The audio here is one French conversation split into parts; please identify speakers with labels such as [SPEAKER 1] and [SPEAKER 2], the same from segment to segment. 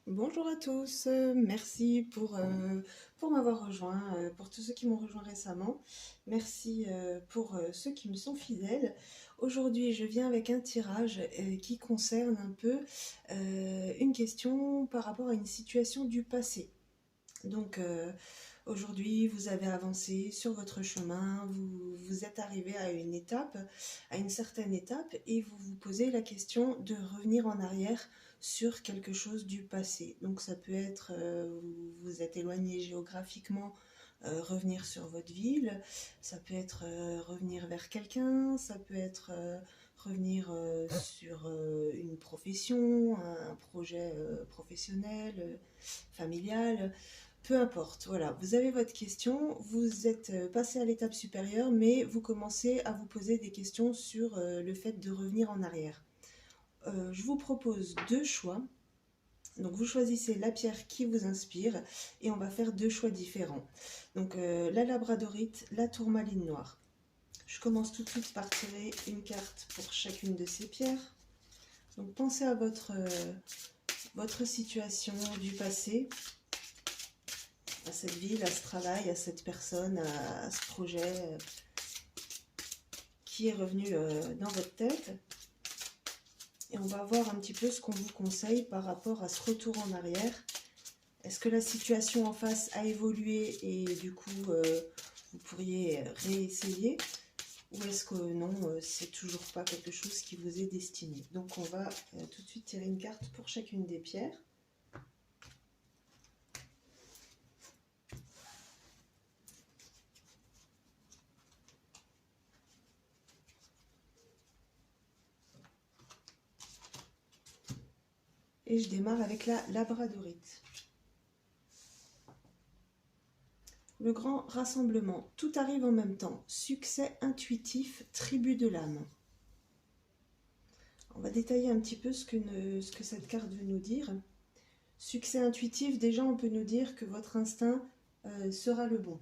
[SPEAKER 1] Bonjour à tous, merci pour m'avoir rejoint, pour tous ceux qui m'ont rejoint récemment. Merci pour ceux qui me sont fidèles. Aujourd'hui, je viens avec un tirage qui concerne un peu une question par rapport à une situation du passé. Donc aujourd'hui, vous avez avancé sur votre chemin, vous êtes arrivé à une étape, à une certaine étape, et vous vous posez la question de revenir en arrière sur quelque chose du passé. Donc ça peut être, vous vous êtes éloigné géographiquement, revenir sur votre ville, ça peut être revenir vers quelqu'un, ça peut être revenir sur une profession, un projet professionnel, familial. Peu importe, voilà, vous avez votre question, vous êtes passé à l'étape supérieure, mais vous commencez à vous poser des questions sur le fait de revenir en arrière. Je vous propose deux choix. Donc vous choisissez la pierre qui vous inspire et on va faire deux choix différents. Donc la labradorite, la tourmaline noire. Je commence tout de suite par tirer une carte pour chacune de ces pierres. Donc pensez à votre situation du passé, à cette ville, à ce travail, à cette personne, à ce projet qui est revenu dans votre tête. Et on va voir un petit peu ce qu'on vous conseille par rapport à ce retour en arrière. Est-ce que la situation en face a évolué et du coup vous pourriez réessayer? Ou est-ce que non, c'est toujours pas quelque chose qui vous est destiné? Donc on va tout de suite tirer une carte pour chacune des pierres. Et je démarre avec la labradorite. Le grand rassemblement, tout arrive en même temps. Succès intuitif, tribu de l'âme. On va détailler un petit peu ce que cette carte veut nous dire. Succès intuitif, déjà on peut nous dire que votre instinct sera le bon.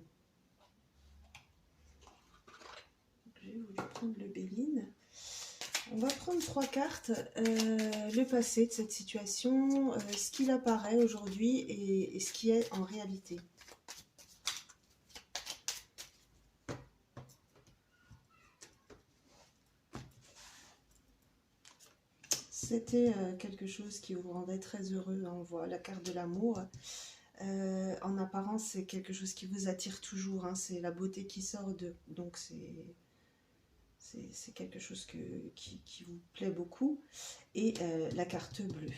[SPEAKER 1] J'ai voulu prendre le Béline. On va prendre trois cartes, le passé de cette situation, ce qu'il apparaît aujourd'hui et ce qui est en réalité. C'était quelque chose qui vous rendait très heureux, hein. On voit la carte de l'amour. En apparence, c'est quelque chose qui vous attire toujours, hein. C'est la beauté qui sort d'eux. Donc c'est quelque chose qui vous plaît beaucoup. Et la carte bleue.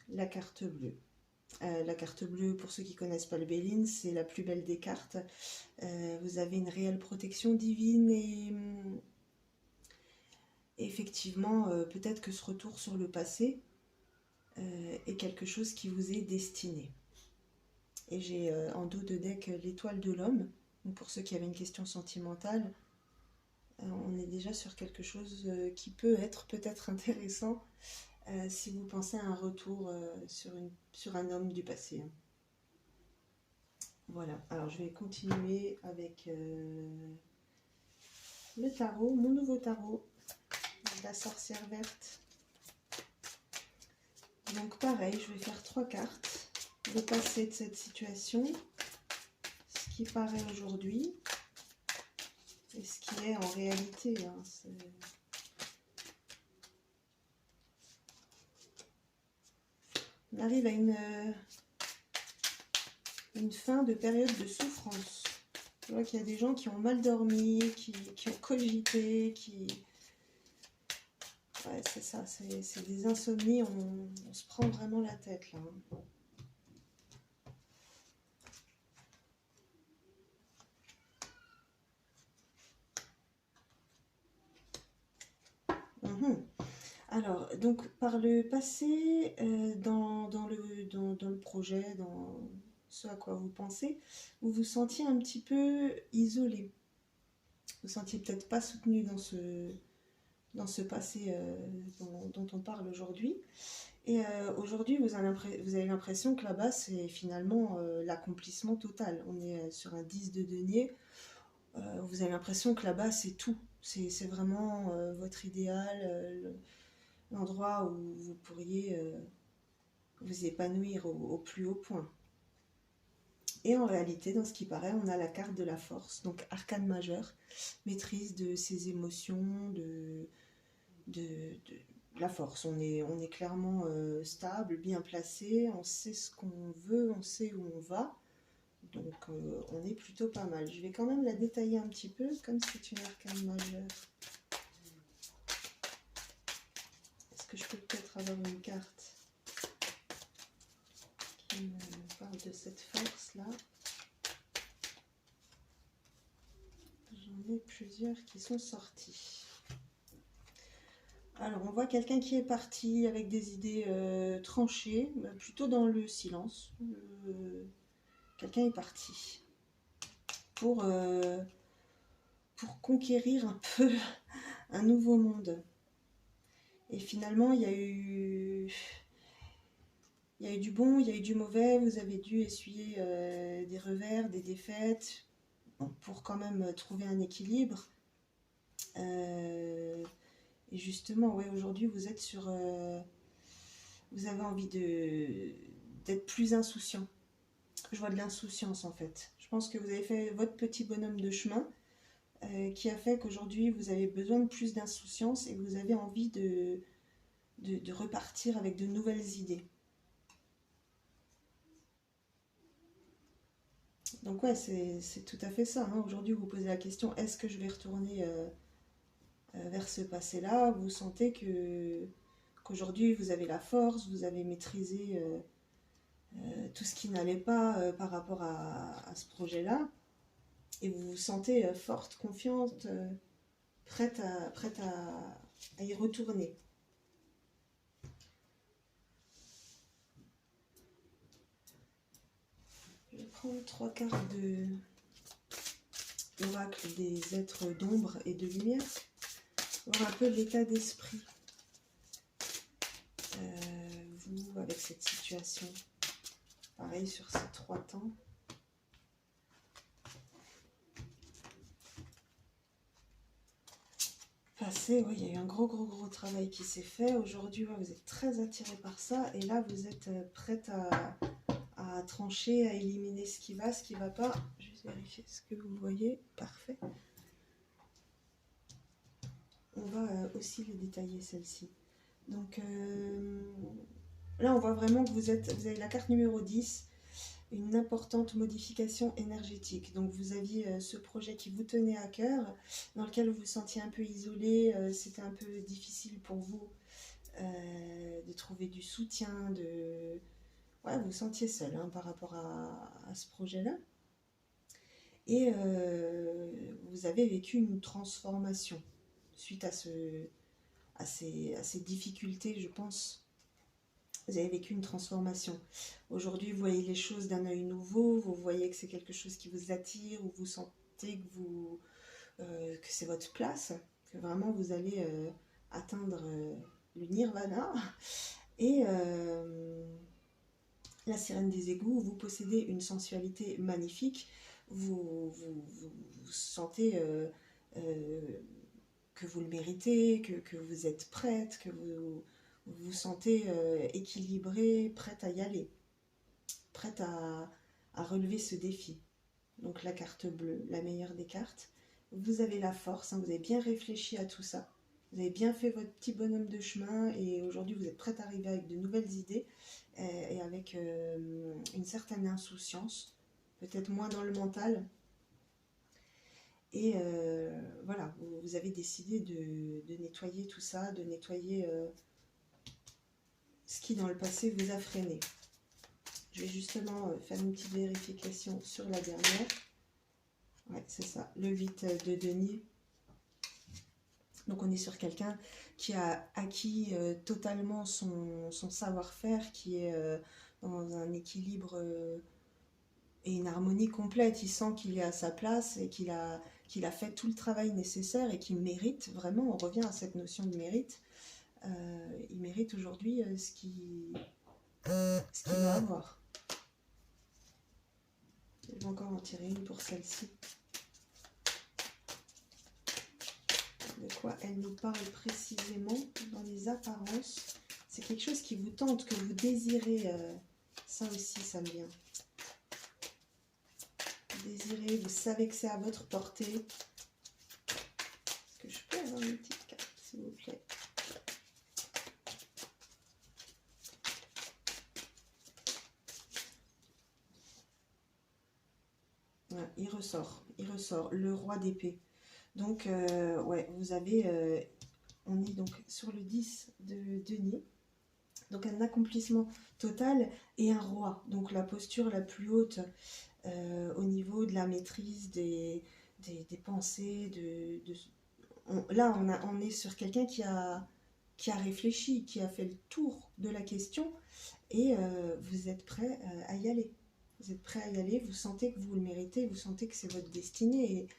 [SPEAKER 1] La carte bleue. La carte bleue, pour ceux qui ne connaissent pas le Béline, c'est la plus belle des cartes. Vous avez une réelle protection divine et effectivement, peut-être que ce retour sur le passé est quelque chose qui vous est destiné. Et j'ai en dos de deck l'étoile de l'homme. Donc pour ceux qui avaient une question sentimentale, on est déjà sur quelque chose qui peut être peut-être intéressant si vous pensez à un retour sur un homme du passé. Voilà, alors je vais continuer avec le tarot, mon nouveau tarot, la sorcière verte. Donc pareil, je vais faire trois cartes, le passé de cette situation, ce qui paraît aujourd'hui et ce qui est en réalité. Hein, on arrive à une fin de période de souffrance. Je vois qu'il y a des gens qui ont mal dormi, qui ont cogité, Ouais, c'est ça, c'est des insomnies, on se prend vraiment la tête là. Alors, donc par le passé, dans le projet, dans ce à quoi vous pensez, vous vous sentiez un petit peu isolé. Vous ne sentiez peut-être pas soutenu dans ce passé dont on parle aujourd'hui. Et aujourd'hui, vous avez l'impression que là-bas, c'est finalement l'accomplissement total. On est sur un 10 de denier. Vous avez l'impression que là-bas, c'est tout. C'est vraiment votre idéal, l'endroit où vous pourriez vous épanouir au plus haut point. Et en réalité, dans ce qui paraît, on a la carte de la force, donc arcane majeur, maîtrise de ses émotions, de la force. On est clairement stable, bien placé, on sait ce qu'on veut, on sait où on va. Donc on est plutôt pas mal. Je vais quand même la détailler un petit peu, comme c'est une arcane majeure. Est-ce que je peux peut-être avoir une carte qui me parle de cette force-là? J'en ai plusieurs qui sont sortis. Alors, on voit quelqu'un qui est parti avec des idées tranchées, plutôt dans le silence. Quelqu'un est parti pour conquérir un peu un nouveau monde. Et finalement, il y a eu du bon, il y a eu du mauvais. Vous avez dû essuyer des revers, des défaites, bon, pour quand même trouver un équilibre. Et justement, ouais, aujourd'hui, vous êtes sur... vous avez envie d'être plus insouciant. Je vois de l'insouciance, en fait. Je pense que vous avez fait votre petit bonhomme de chemin qui a fait qu'aujourd'hui, vous avez besoin de plus d'insouciance et que vous avez envie de repartir avec de nouvelles idées. Donc ouais, c'est tout à fait ça. Hein. Aujourd'hui, vous vous posez la question, est-ce que je vais retourner vers ce passé-là? Vous sentez qu'aujourd'hui, vous avez la force, vous avez maîtrisé tout ce qui n'allait pas par rapport à ce projet-là. Et vous vous sentez forte, confiante, prête à y retourner. Je vais prendre 3 cartes de l'oracle des êtres d'ombre et de lumière. Voir un peu l'état d'esprit. Vous, avec cette situation. Pareil sur ces 3 temps. Passé, oui, il y a eu un gros travail qui s'est fait. Aujourd'hui, ouais, vous êtes très attiré par ça. Et là, vous êtes prête à trancher, à éliminer ce qui va pas. Juste vérifier ce que vous voyez. Parfait. On va aussi les détailler, celle-ci. Donc là, on voit vraiment que vous avez la carte numéro 10, une importante modification énergétique. Donc vous aviez ce projet qui vous tenait à cœur, dans lequel vous vous sentiez un peu isolé, c'était un peu difficile pour vous de trouver du soutien, ouais, vous vous sentiez seul hein, par rapport à ce projet-là. Et vous avez vécu une transformation suite à ces difficultés, je pense. Vous avez vécu une transformation. Aujourd'hui, vous voyez les choses d'un œil nouveau, vous voyez que c'est quelque chose qui vous attire, ou vous sentez que c'est votre place, que vraiment vous allez atteindre le nirvana. Et la sirène des égouts, vous possédez une sensualité magnifique, vous sentez que vous le méritez, que vous êtes prête, que vous vous sentez équilibrée, prête à y aller, prête à relever ce défi. Donc la carte bleue, la meilleure des cartes. Vous avez la force, hein, vous avez bien réfléchi à tout ça. Vous avez bien fait votre petit bonhomme de chemin et aujourd'hui vous êtes prête à arriver avec de nouvelles idées et avec une certaine insouciance, peut-être moins dans le mental. Et voilà, vous avez décidé de nettoyer tout ça, de nettoyer ce qui dans le passé vous a freiné. Je vais justement faire une petite vérification sur la dernière. Ouais, c'est ça, le 8 de denier. Donc on est sur quelqu'un qui a acquis totalement son savoir-faire, qui est dans un équilibre et une harmonie complète. Il sent qu'il est à sa place et qu'il a fait tout le travail nécessaire et qu'il mérite, vraiment, on revient à cette notion de mérite. Il mérite aujourd'hui ce qu'il doit avoir. Je vais encore en tirer une pour celle-ci. De quoi elle nous parle précisément dans les apparences. C'est quelque chose qui vous tente, que vous désirez. Ça aussi, ça me vient. Vous désirez, vous savez que c'est à votre portée. Est-ce que je peux avoir une petite carte, s'il vous plaît? Voilà, il ressort le roi d'épée. Donc, ouais, vous avez, on est donc sur le 10 de denier. Donc un accomplissement total et un roi. Donc la posture la plus haute au niveau de la maîtrise des pensées. Là, on est sur quelqu'un qui a réfléchi, qui a fait le tour de la question et vous êtes prêt à y aller. Vous êtes prêt à y aller, vous sentez que vous le méritez, vous sentez que c'est votre destinée. Et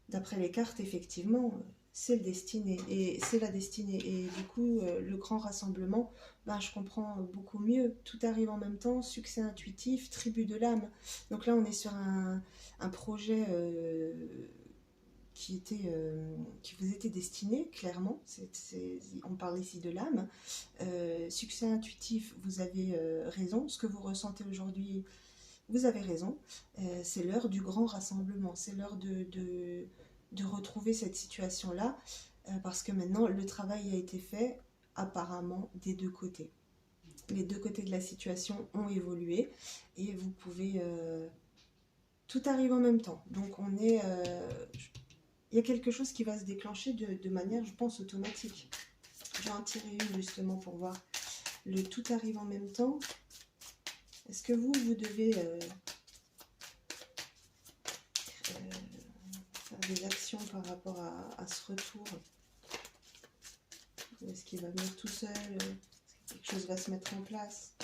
[SPEAKER 1] d'après les cartes, effectivement, c'est le destiné et c'est la destinée. Et du coup, le grand rassemblement, ben, je comprends beaucoup mieux. Tout arrive en même temps, succès intuitif, tribu de l'âme. Donc là, on est sur un projet qui vous était destiné, clairement. On parle ici de l'âme. Succès intuitif, vous avez raison. Ce que vous ressentez aujourd'hui, vous avez raison. C'est l'heure du grand rassemblement. C'est l'heure de retrouver cette situation-là. Parce que maintenant, le travail a été fait, apparemment, des deux côtés. Les deux côtés de la situation ont évolué. Et vous pouvez... tout arrive en même temps. Donc, il y a quelque chose qui va se déclencher de manière, je pense, automatique. Je vais en tirer une justement pour voir. Le tout arrive en même temps. Est-ce que vous devez faire des actions par rapport à ce retour? Ou est-ce qu'il va venir tout seul? Est-ce que quelque chose va se mettre en place?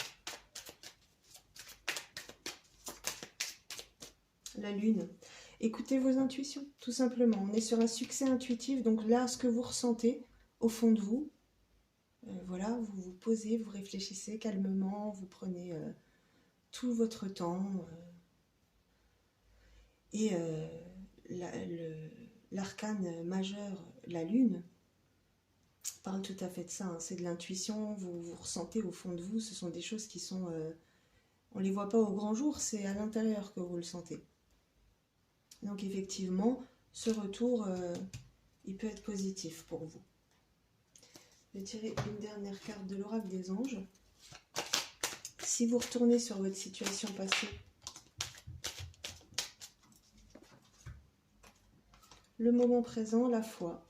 [SPEAKER 1] La lune. Écoutez vos intuitions, tout simplement. On est sur un succès intuitif. Donc là, ce que vous ressentez au fond de vous, voilà, vous vous posez, vous réfléchissez calmement, vous prenez tout votre temps. Et l'arcane majeur, la lune, parle tout à fait de ça. Hein. C'est de l'intuition, vous ressentez au fond de vous. Ce sont des choses qui sont... on ne les voit pas au grand jour, c'est à l'intérieur que vous le sentez. Donc effectivement, ce retour, il peut être positif pour vous. Je vais tirer une dernière carte de l'oracle des anges. Si vous retournez sur votre situation passée, le moment présent, la foi.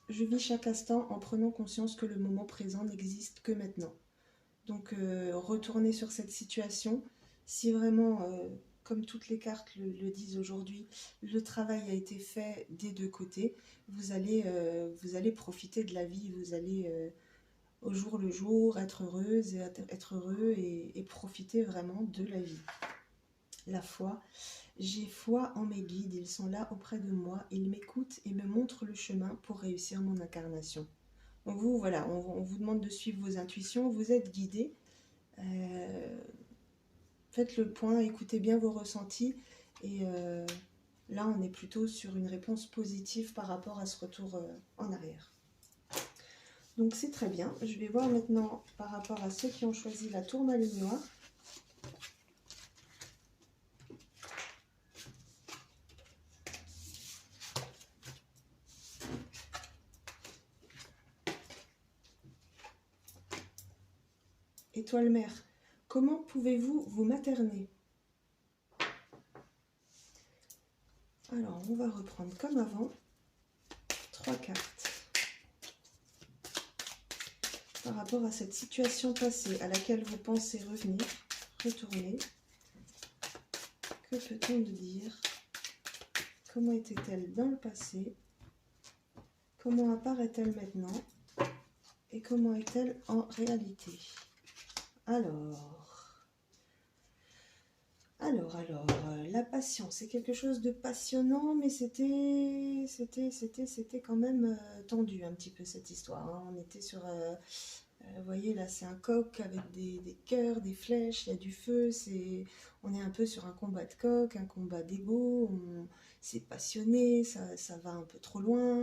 [SPEAKER 1] Je vis chaque instant en prenant conscience que le moment présent n'existe que maintenant. Donc retournez sur cette situation. Si vraiment, comme toutes les cartes le disent aujourd'hui, le travail a été fait des deux côtés, vous allez profiter de la vie, vous allez au jour le jour être heureuse et être heureux et profiter vraiment de la vie. La foi. J'ai foi en mes guides, ils sont là auprès de moi, ils m'écoutent et me montrent le chemin pour réussir mon incarnation. Donc vous, voilà, on vous demande de suivre vos intuitions, vous êtes guidés. Faites le point, écoutez bien vos ressentis et là on est plutôt sur une réponse positive par rapport à ce retour en arrière. Donc c'est très bien. Je vais voir maintenant par rapport à ceux qui ont choisi la tourmaline noire. Étoile mère, comment pouvez-vous vous materner? Alors, on va reprendre comme avant. 3 cartes. Par rapport à cette situation passée à laquelle vous pensez revenir, retourner. Que peut-on nous dire? Comment était-elle dans le passé? Comment apparaît-elle maintenant? Et comment est-elle en réalité? Alors, la passion, c'est quelque chose de passionnant, mais c'était quand même tendu un petit peu cette histoire. Hein. On était sur, vous voyez là, c'est un coq avec des cœurs, des flèches, il y a du feu, on est un peu sur un combat de coq, un combat d'ego, c'est passionné, ça va un peu trop loin.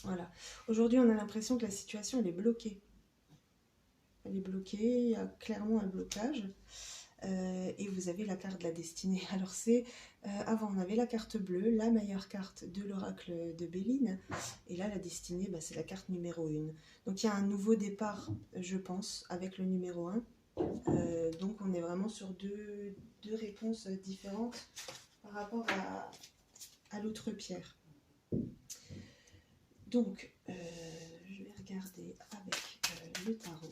[SPEAKER 1] Voilà. Aujourd'hui, on a l'impression que la situation, elle est bloquée. elle est bloquée, il y a clairement un blocage. Et vous avez la carte de la destinée. Alors c'est, avant on avait la carte bleue, la meilleure carte de l'oracle de Béline, et là la destinée, bah, c'est la carte numéro 1. Donc il y a un nouveau départ, je pense, avec le numéro 1. Donc on est vraiment sur deux réponses différentes par rapport à l'autre pierre. Donc je vais regarder avec le tarot.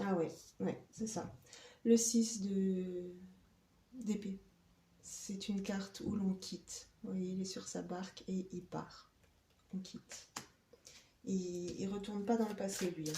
[SPEAKER 1] Ah ouais, c'est ça. Le 6 d'épée. C'est une carte où l'on quitte. Vous voyez, il est sur sa barque et il part. On quitte. Il ne retourne pas dans le passé, lui.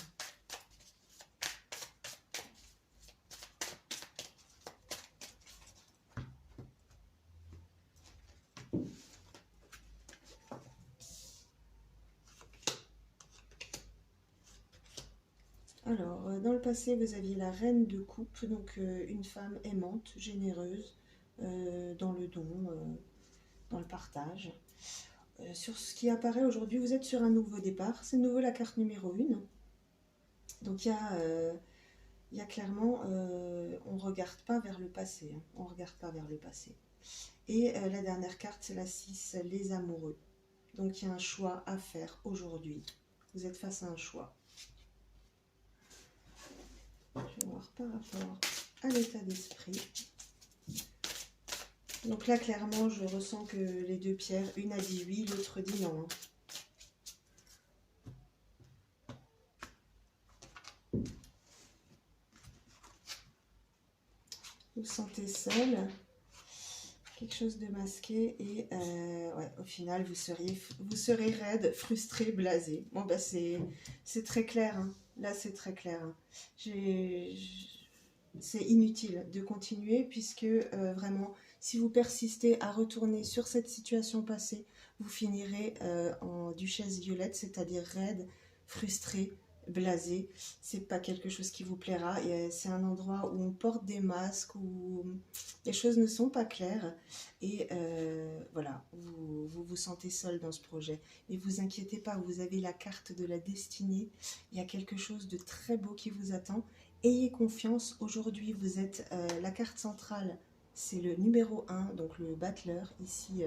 [SPEAKER 1] Alors, dans le passé, vous aviez la reine de coupe, donc une femme aimante, généreuse, dans le don, dans le partage. Sur ce qui apparaît aujourd'hui, vous êtes sur un nouveau départ. C'est de nouveau la carte numéro 1. Donc, il y a clairement, on ne regarde pas vers le passé. Hein. On ne regarde pas vers le passé. Et la dernière carte, c'est la 6, les amoureux. Donc, il y a un choix à faire aujourd'hui. Vous êtes face à un choix. Je vais voir par rapport à l'état d'esprit. Donc là, clairement, je ressens que les deux pierres, une a dit oui, l'autre dit non. Vous vous sentez seul, quelque chose de masqué et ouais, au final, vous serez raide, frustré, blasé. Bon, bah c'est très clair. Hein. Là, c'est très clair. Hein. C'est inutile de continuer puisque vraiment, si vous persistez à retourner sur cette situation passée, vous finirez en duchesse violette, c'est-à-dire raide, frustrée, blasée. C'est pas quelque chose qui vous plaira. C'est un endroit où on porte des masques, où les choses ne sont pas claires. Et voilà, vous sentez seul dans ce projet. Mais vous inquiétez pas, vous avez la carte de la destinée. Il y a quelque chose de très beau qui vous attend. Ayez confiance, aujourd'hui vous êtes la carte centrale, c'est le numéro 1, donc le battleur, ici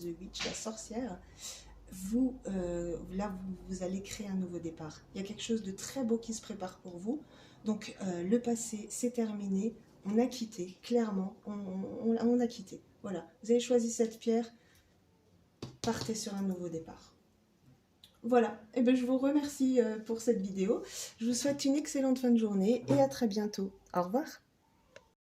[SPEAKER 1] The Witch, la sorcière. Là vous allez créer un nouveau départ. Il y a quelque chose de très beau qui se prépare pour vous. Donc le passé c'est terminé, on a quitté, clairement, on a quitté. Voilà, vous avez choisi cette pierre, partez sur un nouveau départ. Voilà, et ben, je vous remercie pour cette vidéo. Je vous souhaite une excellente fin de journée et à très bientôt. Au revoir.